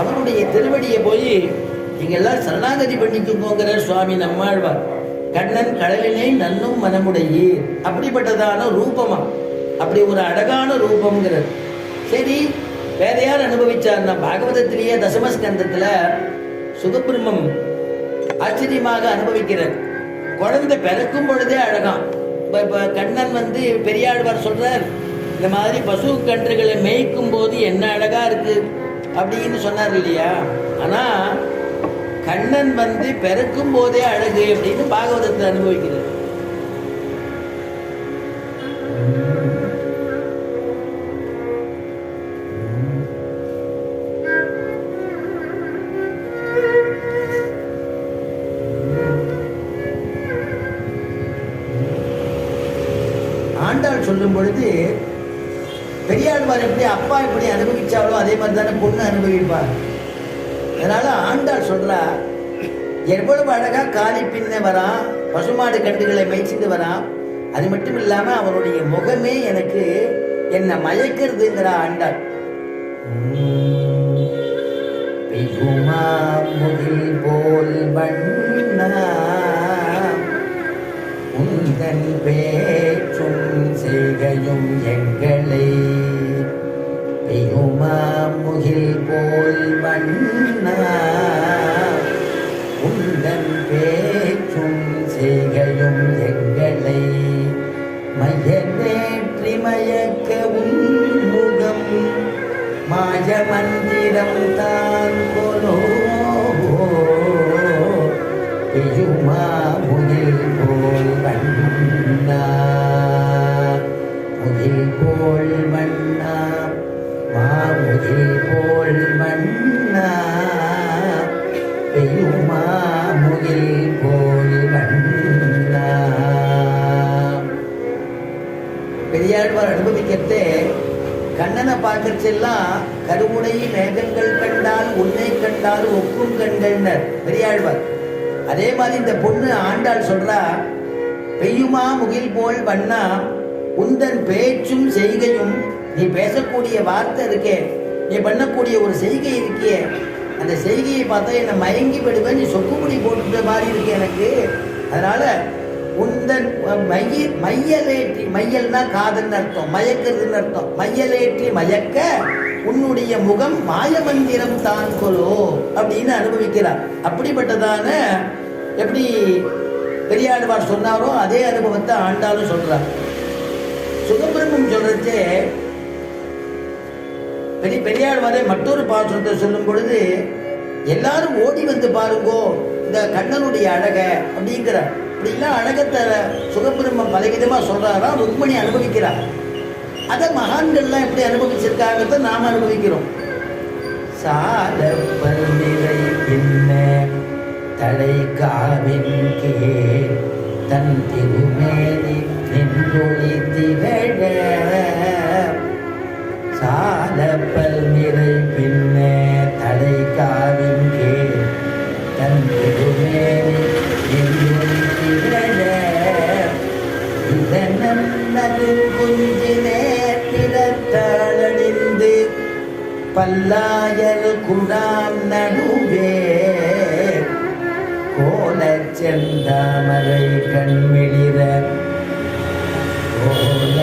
அவனுடைய திருவடியை போய் நீங்க எல்லாம் சரணாகதி பண்ணிக்குங்கிற சுவாமி நம்மாழ்வார். கண்ணன் கடலினை நன்னும் மனமுடையீர், அப்படிப்பட்டதான ரூபமா, அப்படி ஒரு அழகான ரூபம்ங்கிறது. சரி, வேற யார் அனுபவிச்சார்னா பாகவதத்திலேயே தசமஸ்கந்தத்துல சுகபிரம்மம் ஆச்சரியமாக அனுபவிக்கிறார். குழந்தை பிறக்கும் பொழுதே அழகாம். இப்ப கண்ணன் பெரியாழ்வார் சொல்றார், இந்த மாதிரி பசு கன்றுகளை மேய்க்கும் போது என்ன அழகா இருக்கு அப்படின்னு சொன்னார் இல்லையா. ஆனா கண்ணன் பிறக்கும் போதே அழகு அப்படின்னு பாகவதத்தை அனுபவிக்கிறார். ஆண்டாள் சொல்லும் பொழுது பெரியாழ்வார் எப்படி அப்பா எப்படி அனுபவிச்சாலோ அதே மாதிரி தானே பொண்ணு அனுபவிப்பார். அதனால ஆண்டாள் சொல்றா, எவ்வளவு அழகா காலி பின்ன வரான், பசுமாடு கண்டுகளை மேய்ச்சிட்டு வரான். அது மட்டும் இல்லாம அவனுடைய முகமே எனக்கு என்ன மயக்கிறதுங்கிற ஆண்டாள். போல் வண்ணா உந்தன் பேச்சும் செய்கையும் எங்களை பெய்யுமா முகில் போல் வண்ணா உந்தன் பேச்சும் செய்கையும் எங்களை மையநேற்றி மயக்க உன்முகம் மாய மந்திரம் தான் கொலோ பெய்யுமா முகில் போல் வண்ணா முகில் போல் வண்ணா மாமுகில் போல் வண்ணா பெய்யுமா முகில் போல் வண்ணா. பெரியாழ்வார் அனுபவிக்கிறதே கண்ணனை பார்க்கறச்செல்லாம் கருமுனை மேகங்கள் கண்டால் உன்னை கண்டால் ஒக்கும் கண்கள்னர் பெரியாழ்வார். அதே மாதிரி இந்த பொண்ணு ஆண்டாள் சொல்றா, பெய்யுமா முகில் போல் வண்ணா உந்தன் பேச்சும் செய்கையும், நீ பேசக்கூடிய வார்த்தை இருக்கே, நீ பண்ணக்கூடிய ஒரு செய்கை இருக்கே, அந்த செய்கையை பார்த்தா என்னை மயங்கி விடுவேன், நீ சொக்குமுடி போட்டுட்ட மாதிரி இருக்கு எனக்கு. அதனால உந்தன் மையலேற்றி, மையல்னா காதல்னு அர்த்தம், மயக்கிறதுன்னு அர்த்தம். மையலேற்றி மயக்க உன்னுடைய முகம் மாயமந்திரம் தான் கொலோ அப்படின்னு அனுபவிக்கிறார். அப்படிப்பட்டதான எப்படி பெரியாழ்வார் சொன்னாரோ அதே அனுபவத்தை ஆண்டாலும் சொல்றார். சுகபிரம்மம் சொல்றதே பெரியாழ்வாரே மற்றொரு பாசுரத்தை சொல்லும் பொழுது, எல்லாரும் ஓடி வந்து பாருங்கோ இந்த கண்ணனுடைய அழக அப்படிங்கிறார். அப்படிலாம் அழகத்தை சுகபிரம்மம் பலவிதமா சொல்றாரா, ருக்மணி அனுபவிக்கிறார். அதை மகான்கள்லாம் எப்படி அனுபவிச்சிருக்காங்கிறத நாம் அனுபவிக்கிறோம். சால பல்நிலை பின்ன தலை காவின் கீழ் தன் திருமேனி நின்றொளி திகழ சால பல்நிலை பின்ன தலை காவின் கீழ் தன் திருமேனி நின்றொளி திகழ இதனது குஞ்சினே பிறத்தாளடிந்து பல்லாயல் குடாம் நடுவே கோலச் செந்தாமரை கண்மிளிர கோல